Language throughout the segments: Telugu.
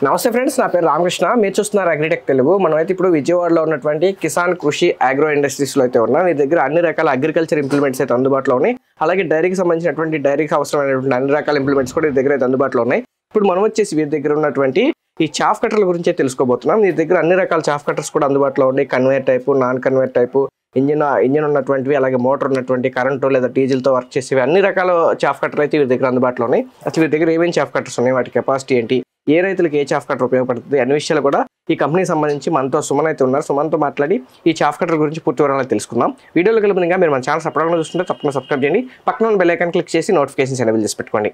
నమస్తే ఫ్రెండ్స్, నా పేరు రామకృష్ణ. మీరు చూస్తున్నారు అగ్రిటెక్ తెలుగు. మనమైతే ఇప్పుడు విజయవాడలో ఉన్నటువంటి కిసాన్ కృషి అగ్రో ఇండస్ట్రీస్లో అయితే ఉన్నాం. మీ దగ్గర అన్ని రకాల అగ్రికల్చర్ ఇంప్లిమెంట్స్ అయితే అందుబాటులో ఉన్నాయి. అలాగే డైరీకి సంబంధించినటువంటి డైరీకి అవసరమైనటువంటి అన్ని రకాల ఇంప్లిమెంట్స్ కూడా ఈ దగ్గర అయితే అందుబాటులో ఉన్నాయి. ఇప్పుడు మనం వచ్చేసి వీరి దగ్గర ఉన్నటువంటి ఈ చాఫ్ కట్టర్ల గురించి తెలుసుకోబోతున్నాం. మీ దగ్గర అన్ని రకాల చాఫ్ కట్టర్స్ కూడా అందుబాటులో ఉన్నాయి. Conveyor type, non conveyor type, engine ఉన్నటువంటివి, అలాగే మోటార్ ఉన్నటువంటి, కరెంటు లేదా డీజిల్తో వర్క్ చేసేవి అన్ని రకాల చాఫ్ కట్టర్లు అయితే వీరి దగ్గర అందుబాటులో ఉన్నాయి. అసలు వీరి దగ్గర ఏమేమి చాఫ్ కట్టర్స్ ఉన్నాయి, వాటి కెపాసిటీ ఏంటి, ఏ రైతులకు ఏ చాఫ్ కట్టర్ ఉపయోగపడుతుంది అన్ని విషయాలు కూడా ఈ కంపెనీకి సంబంధించి మనతో సుమన్ అయితే ఉన్నారు. సుమన్తో మాట్లాడి ఈ చాఫ్ కట్టర్ గురించి పూర్తి వివరాలు తెలుసుకుందాం. వీడియోలో కలిపినగా మీరు మన ఛానల్ సబ్స్క్రైబ్ చూస్తుంటే తప్పకుండా సబ్స్క్రైబ్ చేయండి. పక్కన ఉన్న బెల్ ఐకాన్ క్లిక్ చేసి నోటిఫికేషన్స్ ఎనేబుల్ చేసి పెట్టుకోండి.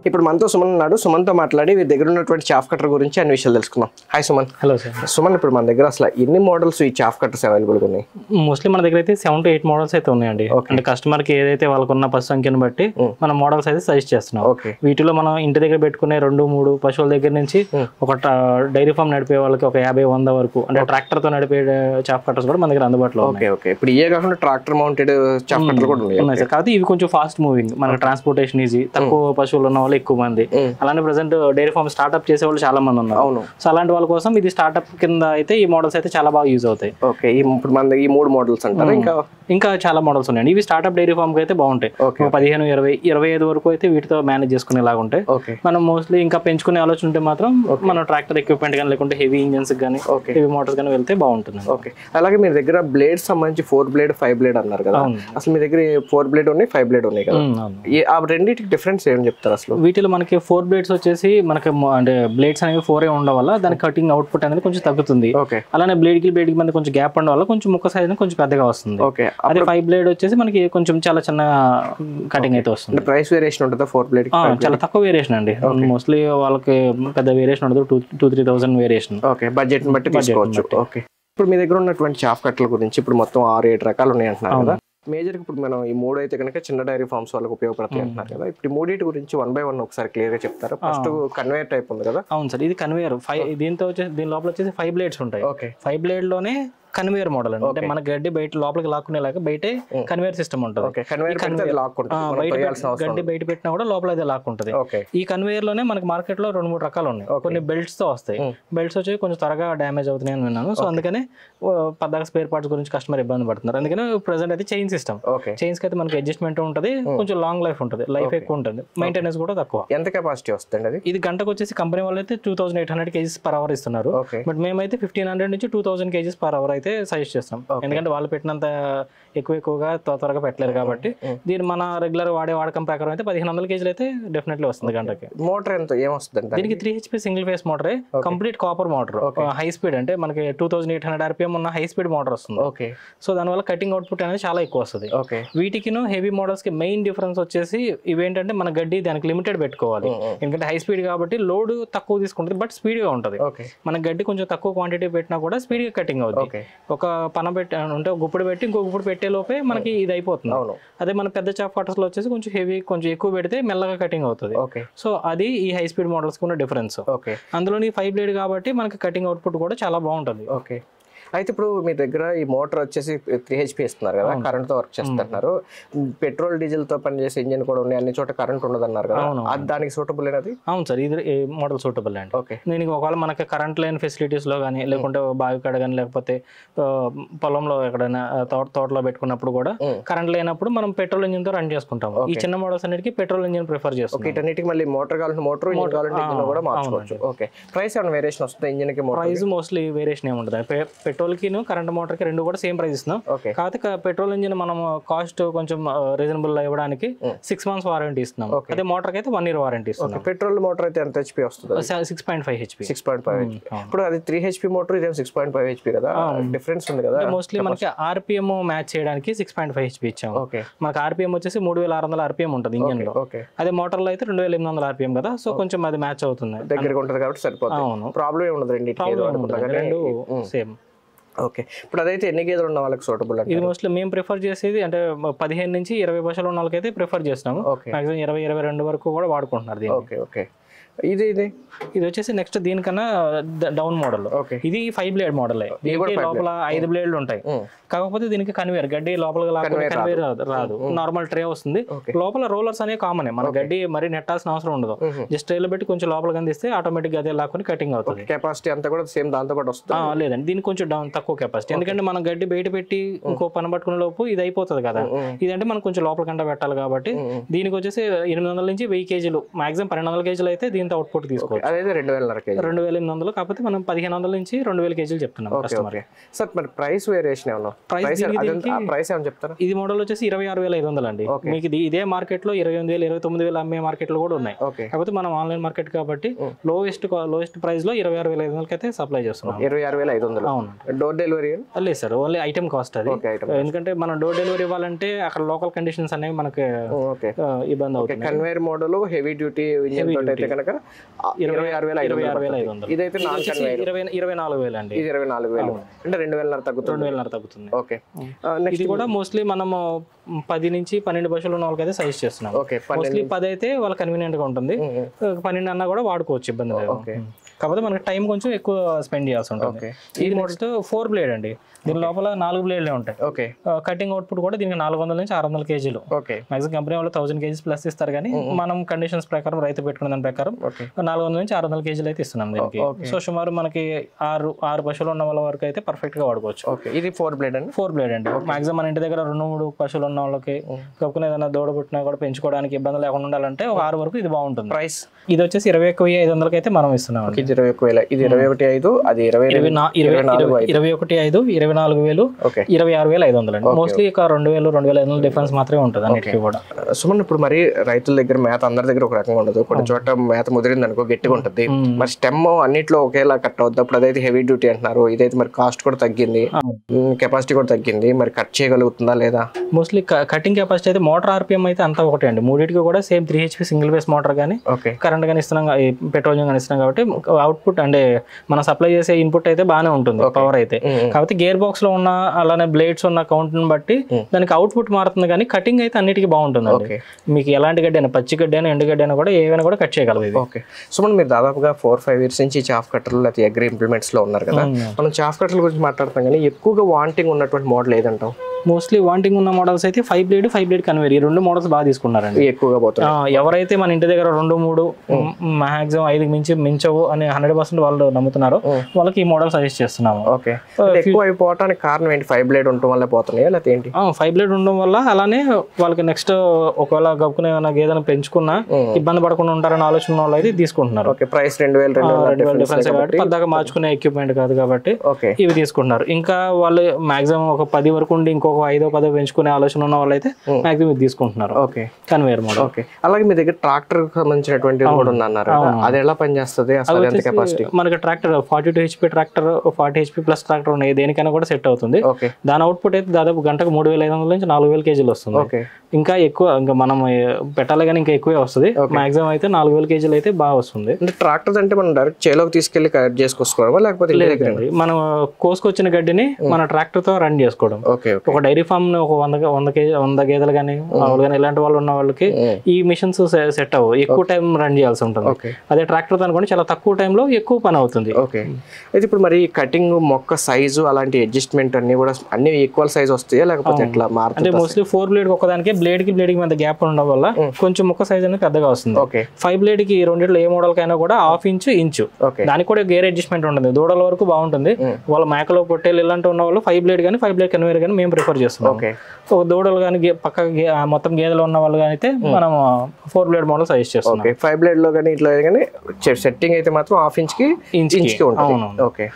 ఇప్పుడు మనతో సుమన్ ఉన్నాడు. సుమన్తో మాట్లాడి వీరి దగ్గర ఉన్నటువంటి చాఫ్ కట్టర్ గురించి అన్ని విషయాలు తెలుసుకుందాం. Hi Suman. Hello sir. Suman, ఇప్పుడు మన దగ్గర అసలు ఎన్ని మోడల్స్ ఈ చాఫ్ కట్టర్స్ అవైలబుల్గా ఉన్నాయి? మోస్ట్లీ మన దగ్గర అయితే 7 to 8 మోడల్స్ అయితే ఉన్నాయండి. అంటే కస్టమర్ కి ఏదైతే వాళ్ళకున్న పశు సంఖ్యను బట్టి మనం మోడల్స్ అయితే సజెస్ట్ చేస్తున్నాం. వీటిలో మనం ఇంటి దగ్గర పెట్టుకునే 2-3 పశువుల దగ్గర నుంచి ఒక డైరీ ఫామ్ నడిపే వాళ్ళకి ఒక 50-100 వరకు అంటే ట్రాక్టర్ తో నడిపే చాఫ్ కట్టర్స్ కూడా మన దగ్గర అందుబాటులో ఉన్నాయి. ఇప్పుడు ఏ కాకుండా ట్రాక్టర్ మౌంటెడ్ చాఫ్ కట్టర్లు కూడా ఉన్నాయి సార్. కాబట్టి ఇవి కొంచెం ఫాస్ట్ మూవింగ్, మనకి ట్రాన్స్పోర్టేషన్ ఈజీ, తక్కువ పశువులు ఉన్న వాళ్ళు ఎక్కువ మంది, అలానే ప్రెసెంట్ డైరీ ఫామ్ స్టార్ట్అప్ చేసే వాళ్ళు చాలా మంది ఉన్నారు. సో అలాంటి వాళ్ళ కోసం ఇది స్టార్ట్అప్ కింద అయితే ఈ మోడల్స్ అయితే చాలా బాగా యూజ్ అవుతాయి. ఇప్పుడు మన ఈ 3 మోడల్స్ అంటారు, ఇంకా చాలా మోడల్స్ ఉన్నాయండి. ఇవి స్టార్ట్అప్ డైరీ ఫామ్ కి అయితే బాగుంటాయి. 15, 20, 25 వరకు అయితే వీటితో మేనేజ్ చేసుకునేలాగా ఉంటాయి. మనం మోస్ట్లీ ఇంకా పెంచుకునే ఆలోచన ఉంటే మాత్రం మనం ట్రాక్టర్ ఎక్విప్మెంట్ కానీ లేకుంటే హెవీ ఇంజన్స్ కానీ హెవీ మోటార్స్ కానీ వెళ్తే బాగుంటుంది. అలాగే మీ దగ్గర బ్లేడ్స్ సంబంధించి 4 blade 5 blade అన్నారు కదా, అసలు మీ దగ్గర 4 blade ఉన్నాయి, 5 blade ఉన్నాయి కదా, ఆ రెండింటికి డిఫరెన్స్ ఏం చెప్తారు అసలు? వీటిలో మనకి 4 blades వచ్చేసి మనకి అంటే బ్లేడ్స్ అనేవి 4 ఉండడం వల్ల దాని కటింగ్ అవుట్పుట్ అనేది కొంచెం తగ్గుతుంది. అలానే బ్లేడ్ కి మధ్య కొంచెం గ్యాప్ ఉండడం వల్ల కొంచెం ముక్క సైజ్ కొంచెం పెద్దగా వస్తుంది. అదే 5 blade వచ్చేసి మనకి కొంచెం చాలా చిన్న కటింగ్ అయితే వస్తుంది. ప్రైస్ వేరియేషన్ ఉంటుందా 4 blade? చాలా తక్కువ వేరియేషన్ అండి. మోస్ట్లీ వాళ్ళకి పెద్ద వేరియేషన్ ఉండదు, 2-3,000 వేరియేషన్. బడ్జెట్ బట్టి తీసుకోవచ్చు. ఇప్పుడు మీ దగ్గర ఉన్నటువంటి చాఫ్ కట్టర్ల గురించి ఇప్పుడు మొత్తం 6-7 రకాలు ఉన్నాయి అంటున్నారు కదా. మేజర్ ఇప్పుడు మనం ఈ 3 అయితే కనుక చిన్న డైరీ ఫార్మ్స్ వాళ్ళకి ఉపయోగపడతాయి అంటున్నారు కదా. ఇప్పుడు 3 గురించి 1 by 1 ఒకసారి క్లియర్ గా చెప్తారా? ఫస్ట్ కన్వేయర్ టైప్ ఉంది కదా. అవును సార్, ఇది కన్వేయర్. దీంతో వచ్చేసి దీని లోపల వచ్చేసి 5 blades ఉంటాయి. 5 blade లోనే కన్వేయర్ మోడల్ అంటే మన గడ్డి బయట లోపలికి లాక్కునేలాగా బయటే కన్వేయర్ సిస్టమ్ ఉంటుంది. గడ్డి బయట పెట్టినా కూడా లోపల అదే లాక్కుంటది. ఈ కన్వేయర్ లోనే మనకి మార్కెట్ లో 2-3 రకాలు ఉన్నాయి. కొన్ని బెల్ట్స్ తో వస్తాయి. బెల్ట్స్ వచ్చి కొంచెం త్వరగా డ్యామేజ్ అవుతున్నాయి అని విన్నాను. సో అందుకనే పద్దాక స్పేర్ పార్ట్స్ గురించి కస్టమర్ ఇబ్బంది పడుతున్నారు. అందుకని ప్రెసెంట్ అయితే చైన్ సిస్టమ్. చైన్స్ కి అయితే మనకి అడ్జస్ట్మెంట్ ఉంటుంది, కొంచెం లాంగ్ లైఫ్ ఉంటుంది, లైఫ్ ఎక్కువ ఉంటుంది, మెయింటెనెన్స్ కూడా తక్కువ. ఎంత కెపాసిటీ వస్తుంది? ఇది గంటకు వచ్చేసి కంపెనీ వాళ్ళు అయితే 2,800 kgs per hour ఇస్తున్నారు. బట్ మేమైతే 1,500 నుంచి 2,000 kgs per hour అయితే సజెస్ట్ చేస్తాం. ఎందుకంటే వాళ్ళు పెట్టినంత ఎక్కువగా త్వరగా పెట్టలేరు కాబట్టి దీని మన రెగ్యులర్ వాడకం ప్రకారం అయితే 1,500 kgs అయితే డెఫినెట్లీ వస్తుంది గంటకి. మోటార్ ఎంత ఏమొస్తుంది? దీనికి 3 HP సింగిల్ ఫేస్ మోటరే, complete copper motor, high speed అంటే మనకి 2,800 RPM ఉన్న హై స్పీడ్ మోటార్ వస్తుంది. సో దానివల్ల కటింగ్ అవుట్పుట్ అనేది చాలా ఎక్కువ వస్తుంది. వీటికి హెవీ మోడల్స్ కి మెయిన్ డిఫరెన్స్ వచ్చేసి ఇవేంటంటే మన గడ్డి దానికి లిమిటెడ్ పెట్టుకోవాలి. ఎందుకంటే హై స్పీడ్ కాబట్టి లోడ్ తక్కువ తీసుకుంటుంది, బట్ స్పీడ్ గా ఉంటుంది. మన గడ్డి కొంచెం తక్కువ క్వాంటిటీ పెట్టినా కూడా స్పీడ్ గా కటింగ్ అవుతుంది. ఒక పన పెట్టి అంటే గుప్పుడు పెట్టి ఇంకో గుప్పుడు పెట్టే లోపే మనకి ఇది అయిపోతుంది. అదే మన పెద్ద చాఫ్ కట్టర్స్ లో వచ్చేసి కొంచెం హెవీ, కొంచెం ఎక్కువ పెడితే మెల్లగా కటింగ్ అవుతుంది. సో అది ఈ హై స్పీడ్ మోడల్స్ ఉన్న డిఫరెన్స్. అందులో 5 blade కాబట్టి మనకి కటింగ్ అవుట్పుట్ కూడా చాలా బాగుంటుంది. అయితే ఇప్పుడు మీ దగ్గర ఈ మోటార్ వచ్చేసి 3 HP ఇస్తున్నారు కదా, కరెంట్ తో వర్క్ చేస్తున్నారు. పెట్రోల్ డీజిల్ తో పనిచేసే ఇంజిన్ కూడా ఉన్నాయి, అన్ని చోట కరెంట్ ఉండదు అన్నారు కదా, అది దానికి సూటబుల్ అనేది? అవును సార్, ఇది మోడల్ సూటబుల్ అండి. దీనికి ఒకవేళ మనకి కరెంట్ లైన్ ఫెసిలిటీస్ లో కానీ లేకుంటే బావి కాడ కానీ లేకపోతే పొలంలో ఎక్కడైనా తోటలో పెట్టుకున్నప్పుడు కూడా కరెంట్ లేనప్పుడు మనం పెట్రోల్ ఇంజిన్ తో రన్ చేసుకుంటాం. ఈ చిన్న మోడల్స్ అన్నిటికీ పెట్రోల్ ఇంజిన్ ప్రిఫర్ చేస్తాం. వీటన్నిటికి మళ్ళీ మోటార్ కావాలంటే మోటార్, ఇంజిన్ కావాలంటే ఇంజిన్ కూడా మార్చుకోవచ్చు. ప్రైస్ ఏమైనా వేరియేషన్ వస్తుంది ఇంజిన్ కి? ప్రైస్ మోస్ట్లీ వేరియేషన్ ఏముంటుంది. పెట్రోల్ కి కరెంట్ మోటార్ కి 2 కూడా సేమ్ ప్రైస్ ఇస్తున్నాం. కాకపోతే పెట్రోల్ ఇంజిన్ మనం కాస్ట్ కొంచెం రీజనబుల్ ఇవ్వడానికి 6 months వారంటీ ఇస్తున్నాం. అదే మోటార్ కి అయితే 1 year వారంటీ ఇస్తున్నాం. పెట్రోల్ మోటార్ అయితే ఎంత HP వస్తుంది? 6.5 HP. 6.5 HP. ఇప్పుడు అది 3 HP మోటార్, ఇదే 6.5 HP కదా, డిఫరెన్స్ ఉంది కదా. మోస్ట్లీ మనకి RPM మ్యాచ్ చేయడానికి 6.5 HP ఇచ్చాము. మనకి RPM వచ్చేసి 3,600 RPM ఉంటుంది ఇంజిన్ లో. అదే మోటార్ లో అయితే 2,800 RPM కదా. సో కొంచెం అది మ్యాచ్ అవుతుంది, దగ్గరగా ఉంటుంది కాబట్టి సరిపోతుంది. ప్రాబ్లం ఏముండదు, రెండు సేమ్. ఇప్పుడు అదైతే ఎన్ని గేదెలు ఉన్న వాళ్ళకి సూటబుల్? ఇది మోస్ట్లీ మేము ప్రిఫర్ చేసేది అంటే 15 నుంచి 20 పశువులు ఉన్న వాళ్ళకైతే ప్రిఫర్ చేస్తాము. మాక్సిమం 20-22 వరకు కూడా వాడుకుంటున్నారు దీన్ని. ఇది ఇది వచ్చేసి నెక్స్ట్ దీనికన్నా డౌన్ మోడల్. ఇది 5 బ్లేడ్ మోడల్. లోపల 5 బ్లేడ్లు ఉంటాయి. కాకపోతే దీనికి కన్వేర్ గడ్డి లోపల కన్వేర్ రాదు, నార్మల్ ట్రే వస్తుంది. లోపల రోలర్స్ అనేవి కామన్, మన గడ్డి మరి నెట్టాల్సిన అవసరం ఉండదు. జస్ట్ ట్రేలో పెట్టి కొంచెం లోపల కందిస్తే ఆటోమేటిక్ అదే లాక్కొని కటింగ్ అవుతుంది. కెపాసిటీ అంతా కూడా సేమ్ దాంతో పాటు వస్తుంది. లేదండి, దీనికి కొంచెం డౌన్ తక్కువ కెపాసిటీ, ఎందుకంటే మనం గడ్డి బయట పెట్టి ఇంకో పని పట్టుకునే లోపు ఇది అయిపోతుంది కదా. ఇదంటే మనం కొంచెం లోపల కంట పెట్టాలి కాబట్టి దీనికి వచ్చేసి 800 నుంచి 1000 కేజీలు, మాక్సిమం 1200 కేజీలు అయితే దీంతో అవుట్పుట్ తీసుకోవచ్చు. అదైతే 2800, కాకపోతే మనం 1500 నుంచి 2000 కేజీలు చెప్తున్నాం కస్టమర్. సార్ మరి ప్రైస్ వేరియేషన్ ఏమన్నా? ప్రైస్ ఏమని చెప్తారా? ఇది మోడల్ వచ్చేసి 26500 అండి. మీకు ఇదే మార్కెట్ లో 28000 29000 అమ్మే మార్కెట్ లో కూడా ఉన్నాయి. కాకపోతే మనం ఆన్లైన్ మార్కెట్ కాబట్టి లోయెస్ట్ ప్రైస్ లో 26500 అయితే సప్లై చేస్తున్నాం. 26500. అవును. డోర్ డెలివరీ లేదు సార్, ఓన్లీ ఐటమ్ కాస్ట్ అది. ఎందుకంటే మనం డోర్ డెలివరీ ఇవ్వాలంటే అక్కడ లోకల్ కండిషన్స్ అనేవి మనకి ఇబ్బంది అవుతుంది. కన్వేర్ మోడల్ హెవీ డ్యూటీ అయితే కనుక 26500. ఇదైతే 24000 అండి. ఇది 24000 అంటే 2000 తగ్గుతుంది. ఓకే. ఇది కూడా మోస్ట్లీ మనము 10 నుంచి 12 బస్సులు ఉన్న వాళ్ళకైతే సజెస్ట్ చేస్తున్నాం. మోస్ట్లీ 10 అయితే వాళ్ళ కన్వీనియంట్ గా ఉంటుంది. 12 అన్నా కూడా వాడుకోవచ్చు, ఇబ్బంది లేదు. కాకపోతే మనకి టైం కొంచెం ఎక్కువ స్పెండ్ చేయాల్సి ఉంటుంది. ఇది నెక్స్ట్ 4 బ్లేడ్ అండి. దీని లోపల 4 బ్లేడ్లే ఉంటాయి. కటింగ్ అవుట్పుట్ కూడా దీనికి 400 నుంచి 600 కేజీలు. మాక్సిమం కంపెనీ వాళ్ళు 1000 కేజీస్ ప్లస్ ఇస్తారు, కానీ మనం కండిషన్స్ ప్రకారం రైతు పెట్టుకున్న దాని ప్రకారం 400 నుంచి 600 కేజీలు అయితే ఇస్తున్నాం దీనికి. సో సుమారు మనకి 6 పశువులు ఉన్న వాళ్ళ వరకు అయితే పర్ఫెక్ట్ గా వాడుకోవచ్చు. ఇది 4 బ్లేడ్ అండి. మాక్సిమం మన ఇంటి దగ్గర 2-3 పశువులు ఉన్న వాళ్ళకి కాకుండా ఏదైనా దూడ పుట్టినా కూడా పెంచుకోవడానికి ఇబ్బంది లేకుండా ఉండాలంటే ఒక 6 వరకు ఇది బాగుంటుంది. ప్రైస్ ఇది వచ్చేసి 21500 అయితే మనం ఇస్తున్నాం. ఇది 21000, ఇది 21500, అది 24500, 24000, 26500 అండి. మోస్ట్లీ ఒక 2000-2500 డిఫరెన్స్ మాత్రమే ఉంటుంది అన్నిటికీ కూడా. సుమన్, ఇప్పుడు మరి రైతుల దగ్గర మేత అందరి దగ్గర ఒక రకంగా ఉండదు. కొన్ని చోట మేత ముదిరింది అనుకో గట్టిగా ఉంటుంది. మరి స్టెమ్ అన్నిట్లో ఒకేలా కట్ అవుతుంది. అప్పుడు అదైతే హెవీ డ్యూటీ అంటున్నారు. ఇదైతే మరి కాస్ట్ కూడా తగ్గింది, కెపాసిటీ కూడా తగ్గింది. మరి కట్ చేయగలుగుతుందా లేదా? మోస్ట్లీ కటింగ్ కెపాసిటీ అయితే మోటార్ ఆర్పిఎం అయితే అంతా ఒకటే అండి. మూడింటికి కూడా same 3 HP single base motor కానీ కరెంట్ కానీ ఇస్తున్నాం, పెట్రోలియం కానీ ఇస్తున్నాం కాబట్టి అవుట్పుట్ అంటే మనం సప్లై చేసే ఇన్పుట్ అయితే బాగానే ఉంటుంది, పవర్ అయితే. కాబట్టి గేర్ బాక్స్ లో ఉన్న అలానే బ్లేడ్స్ ఉన్న కౌంట్ ని బట్టి దానికి అవుట్పుట్ మారుతుంది, కానీ కటింగ్ అయితే అన్నిటికీ బాగుంటుంది. మీకు ఎలాంటి గడ్డి అయినా, పచ్చి గడ్డి అయినా, ఎండు గడ్డి అయినా కూడా ఏవైనా కూడా కట్ చేయగలదు. ఓకే. సో మనం మీరు దాదాపుగా 4-5 years నుంచి చాఫ్ కట్టర్లు లేకపోతే అగ్రి ఇంప్లిమెంట్స్ లో ఉన్నారు కదా. మనం చాఫ్ కట్టర్ల గురించి మాట్లాడతాం, కానీ ఎక్కువగా వాంటింగ్ ఉన్నటువంటి మోడల్ ఏదంటాం? మోస్ట్లీ వాంటింగ్ ఉన్న మోడల్స్ అయితే 5 బ్లేడ్ కన్వేర్, ఈ 2 మోడల్స్ బాగా తీసుకున్నారండి. ఎక్కువగా పోతుంది. ఎవరైతే మన ఇంటి దగ్గర 2-3 మాక్సిమం 5 మించవు అని 100% వాళ్ళు నమ్ముతున్నారు, వాళ్ళకి ఈ మోడల్ సజెస్ట్ చేస్తున్నాము. ఓకే. ఎక్కువ అయిపోవడానికి కారణం ఏంటి? 5 బ్లేడ్ ఉండటం వల్ల పోతున్నాయి లేకపోతే ఏంటి? 5 బ్లేడ్ ఉండడం వల్ల, అలానే వాళ్ళకి నెక్స్ట్ ఒకవేళ గబ్బుకునే గేదెను పెంచుకున్నా ఇబ్బంది పడకుండా ఉంటారని ఆలోచన వాళ్ళు అయితే తీసుకుంటున్నారు. ప్రైస్ 2000 డిఫరెన్స్ కాబట్టి పెద్దగా మార్చుకునే ఎక్విప్మెంట్ కాదు కాబట్టి ఇవి తీసుకుంటున్నారు. ఇంకా వాళ్ళు మాక్సిమం ఒక 10 వరకు ఉండి ఇంకొక 5-10 పెంచుకునే ఆలోచన ఉన్న వాళ్ళు అయితే మాక్సిమం ఇది తీసుకుంటున్నారు. ఓకే. Conveyor model. ఓకే. అలాగే మీ దగ్గర ట్రాక్టర్ సంబంధించినటువంటి కూడా ఉందన్నారు, అది ఎలా పనిచేస్తుంది? అసలు ఎంత కెపాసిటీ? మనకి tractor 42 HP tractor, 40 HP plus tractor ఉన్నాయి, దేనికైనా కూడా సెట్ అవుతుంది. దాని అవుట్పుట్ అయితే దాదాపు గంటకు 3500 నుంచి 4000 కేజీలు వస్తుంది. ఇంకా ఎక్కువ, ఇంకా మనం పెట్టాలి కానీ ఇంకా ఎక్కువే వస్తుంది. మాక్సిమం అయితే 4000 కేజీలు అయితే బాగా వస్తుంది. అంటే ట్రాక్టర్ అంటే మనం డైరెక్ట్ చేలోకి తీసుకెళ్లి కట్ చేసుకోవడం లేకపోతే లేదండి, మనం కోసుకొచ్చిన గడ్డిని మన ట్రాక్టర్ తో రన్ చేసుకోవడం. ఒక డైరీ ఫామ్ ఒక 100 గేదెలు కానీ ఆవులు కానీ ఇలాంటి వాళ్ళు ఉన్న వాళ్ళకి ఈ మిషన్స్ సెట్ అవ్వవు, ఎక్కువ టైం రన్ చేయాల్సి ఉంటుంది. అదే ట్రాక్టర్ అనుకోండి చాలా తక్కువ టైంలో ఎక్కువ పని అవుతుంది. ఓకే. అయితే ఇప్పుడు మరి కటింగ్ మొక్క సైజు అలాంటి అడ్జస్ట్మెంట్ అన్ని కూడా అన్ని ఈక్వల్ సైజ్ వస్తాయా లేకపోతే ఎట్లా మారుతుంది? అంటే మోస్ట్లీ 4 బ్లేడ్ ఒకదానికి బ్లేడ్ కి మధ్య గ్యాప్ ఉండడం వల్ల కొంచెం మొక్క సైజ్ అనేది పెద్దగా వస్తుంది. 5 బ్లేడ్ కి రెండిట్లో ఏ మోడల్ కైనా కూడా 1/2 ఇంచు దానికి కూడా గేర్ అడ్జస్ట్మెంట్ ఉంటుంది. దూడల వరకు బాగుంటుంది. వాళ్ళ మేకలో పొట్టేలు ఇలాంటి ఉన్న వాళ్ళు 5 బ్లేడ్ కానీ 5 బ్లేడ్ కన్వేర్ కానీ మేము ప్రిఫర్ చేస్తున్నాం. ఒక దూడలు కానీ పక్క మొత్తం గేదెలు ఉన్న వాళ్ళు కానీ అయితే మనం 4 బ్లేడ్ మోడల్ సజెస్ట్ చేస్తున్నాం. 5 బ్లేడ్ లో కానీ ఇట్లా కానీ సెట్టింగ్ అయితే మాత్రం 1/2 ఇంచుకి ఉంటుంది. ఓకే.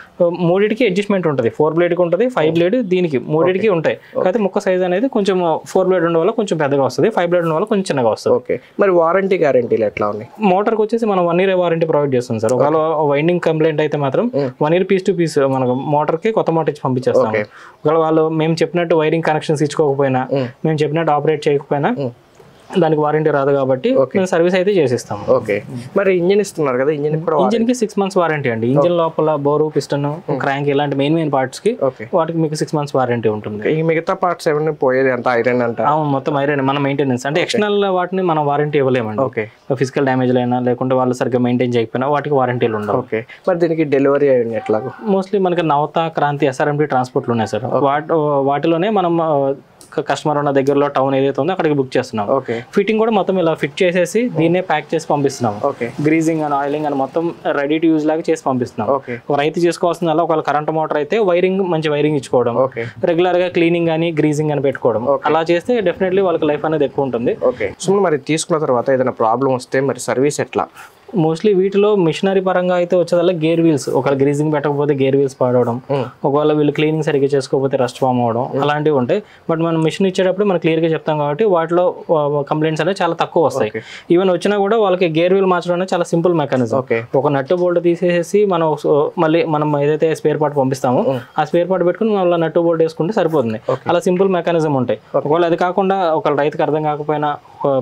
మూడింటికి అడ్జస్ట్మెంట్ ఉంటుంది. 4 బ్లేడ్ కి ఉంటుంది, 5 బ్లేడ్ దీనికి మూడింటికి ఉంటాయి. అయితే మొక్క సైజ్ అనేది కొంచెం 4 బ్లేడ్ ఉండడం వల్ల కొంచెం పెద్దగా వస్తుంది, 5 బ్లేడ్ ఉండడం వల్ల కొంచెం చిన్నగా వస్తుంది. ఓకే. మరి వారంటీ గ్యారంటీలు ఎట్లా ఉన్నాయి? మోటార్కి వచ్చేసి మనం 1 year వారంటీ ప్రొవైడ్ చేస్తాం సార్. ఒకవేళ వైండింగ్ కంప్లైంట్ అయితే మాత్రం 1 year పీస్ టు పీస్ మనకు మోటార్ కి కొత్త మోటార్ ఇచ్చి పంపించేస్తాం. ఒకవేళ వాళ్ళు మేము చెప్పినట్టు వైరింగ్ కనెక్షన్స్ ఇచ్చుకోకపోయినా, మేము చెప్పినట్టు ఆపరేట్ చేయకపోయినా దానికి వారంటీ రాదు కాబట్టి మేము సర్వీస్ అయితే చేసిస్తాం. ఓకే, మరి ఇంజిన్ ఇస్తున్నారు కదా, ఇంజిన్ కూడా ఇంజిన్ కి 6 months వారంటీ అండి. ఇంజిన్ లోపల బోరు, పిస్టన్, క్రాంక్ ఇలాంటి మెయిన్ పార్ట్స్ కి వాటికి మీకు 6 months వారంటీ ఉంటుంది. ఈ మిగతా పార్ట్స్ ఏమైనా పోయేది అంత ఐరన్ అంట? మొత్తం ఐరన్ మన మెయింటెనెన్స్ అంటే ఎక్స్టర్నల్ వాటిని మనం వారంటీ ఇవ్వలేమండి. ఓకే, ఫిజికల్ డ్యామేజ్ అయినా లేకుంటే వాళ్ళు సరిగ్గా మెయింటైన్ చేయకపోయినా వాటికి వారంటీలు ఉండవు. ఓకే, మరి దీనికి డెలివరీ అయ్యింది ఎట్లా? మోస్ట్లీ మనకి నవత, క్రాంతి, SRMT ట్రాన్స్పోర్ట్లు ఉన్నాయి సార్. వాటిలోనే మనం కస్టమర్ ఉన్న దగ్గరలో టౌన్ ఏదైతే ఉందో అక్కడికి బుక్ చేస్తున్నాం. ఫిట్టింగ్ కూడా మొత్తం ఇలా ఫిట్ చేసేసి దీన్నే ప్యాక్ చేసి పంపిస్తున్నాం. గ్రీజింగ్ అని, ఆయిలింగ్ అని మొత్తం రెడీ టు యూజ్ లాగా చేసి పంపిస్తున్నాం. రైతు చేసుకోవాల్సిన ఒకవేళ కరెంట్ మోటార్ అయితే వైరింగ్ మంచి వైరింగ్ ఇచ్చుకోవడం, రెగ్యులర్ గా క్లీనింగ్ అని గ్రీజింగ్ అని పెట్టుకోవడం, అలా చేస్తే డెఫినెట్లీ వాళ్ళకి లైఫ్ అనేది ఎక్కువ ఉంటుంది. సో మరి తీసుకున్న తర్వాత ఏదైనా ప్రాబ్లం వస్తే మరి సర్వీస్ ఎట్లా? మోస్ట్లీ వీటిలో మిషనరీ పరంగా అయితే వచ్చేదల్లా గేర్ వీల్స్, ఒకవేళ గ్రీజింగ్ పెట్టకపోతే గేర్ వీల్స్ పాడవడం, ఒకవేళ వీళ్ళు క్లీనింగ్ సరిగ్గా చేసుకోకపోతే రస్ట్ ఫామ్ అవడం అలాంటివి ఉంటాయి. బట్ మనం మిషన్ ఇచ్చేటప్పుడు మనం క్లియర్గా చెప్తాం కాబట్టి వాటిలో కంప్లైంట్స్ అనేవి చాలా తక్కువ వస్తాయి. ఈవెన్ వచ్చినా కూడా వాళ్ళకి గేర్ వీల్ మార్చడం అనేది చాలా సింపుల్ మెకానిజం. ఒక నట్టు బోల్ట్ తీసేసి మనం మళ్ళీ మనం ఏదైతే స్పేర్ పార్ట్ పంపిస్తామో ఆ స్పేర్ పార్ట్ పెట్టుకుని మళ్ళీ నట్టు బోల్ట్ వేసుకుంటే సరిపోతుంది. అలా సింపుల్ మెకానిజం ఉంటాయి. ఒకవేళ అది కాకుండా ఒక రైతుకి అర్థం కాకపోయినా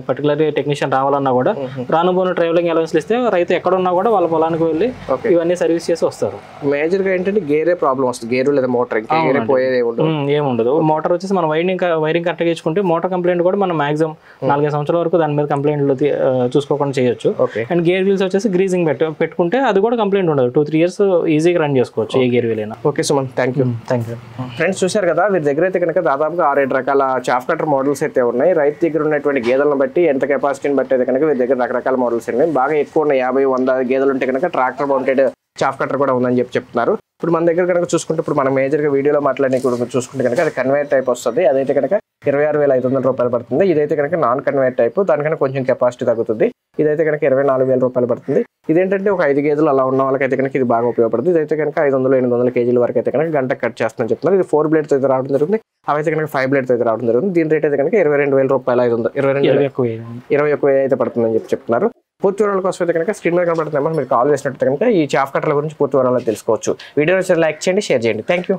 పర్టికులర్ టెక్నీషియన్ రావాలన్నా కూడా రానుబోను ట్రావెలింగ్ అలవెన్స్ ఇస్తే రైతు ఎక్కడ ఉన్నా కూడా వాళ్ళ పొలానికి వెళ్ళి ఇవన్నీ సర్వీస్ చేసి వస్తారు. మేజర్ గా ఏంటంటే గేరే ప్రాబ్లం వస్తుంది, గేరు లేదా మోటార్ ఏముండదు. మోటార్ వచ్చేసి మనం వైరింగ్ కరెక్ట్గా ఇచ్చుకుంటే మోటార్ కంప్లైంట్ కూడా మనం మాక్సిమం 4-5 సంవత్సరాల వరకు దాని మీద కంప్లైంట్లు చూసుకోకుండా చేయొచ్చు. అండ్ గేర్ వీల్స్ వచ్చేసి గ్రీజింగ్ పెట్టుకుంటే అది కూడా కంప్లైంట్ ఉండదు. 2-3 years ఈజీగా రన్ చేసుకోవచ్చు ఏ గేర్ వీల్ అయినా. Okay Suman, thank you. Friends చూశారు కదా, వీరి దగ్గర అయితే కనుక దాదాపుగా 6-7 రకాల చాఫ్ కటర్ మోడల్స్ అయితే ఉన్నాయి. రైతు దగ్గర ఉన్నటువంటి గేదెలను బట్టి, ఎంత కెపాసిటీని బట్టి అయితే కనుక వీరి దగ్గర రకరకాల మోడల్స్ ఉన్నాయి. బాగా ఎక్కువ ఉన్న 50-100 గేదెలు ఉంటే కనుక ట్రాక్టర్ మౌంటెడ్ చాఫ్ కటర్ కూడా ఉందని చెప్తున్నారు. ఇప్పుడు మన దగ్గర కనుక చూసుకుంటే, ఇప్పుడు మనం మేజర్గా వీడియోలో మాట్లాడి చూసుకుంటే కనుక అది కన్వేయర్ టైప్ వస్తుంది. అదైతే కనుక 26,500 రూపాయలు పడుతుంది. ఇదైతే కనుక నాన్ కన్వేయర్ టైప్, దానికన్నా కొంచెం కెపాసిటీ తగ్గుతుంది. ఇదైతే కనుక 24,000 రూపాయలు పడుతుంది. ఇదేంటంటే ఒక 5 గేదెలు అలా ఉన్న వాళ్ళకైతే కనుక ఇది బాగా ఉపయోగపడుతుంది. ఇదైతే కనుక 500-800 kg వరకు అయితే కనుక గంట కట్ చేస్తుందని చెప్తున్నారు. ఇది 4 blades అయితే రావడం జరుగుతుంది. అవైతే కనుక 5 blades అయితే రావడం జరుగుతుంది. దీని రేట్ అయితే కనుక 22,000 రూపాయలు, 20 అయితే పడుతుందని చెప్తున్నారు. పూర్తి వివరాల కోసం అయితే కనుక స్క్రీన్ మీద కనబడుతుంది. మీరు కాల్ చేసినట్టు కనుక ఈ చాఫ్ కట్టర్ల గురించి పూర్తి వివరాలు తెలుసుకోవచ్చు. వీడియో లైక్ చేయండి, షేర్ చేయండి. Thank you.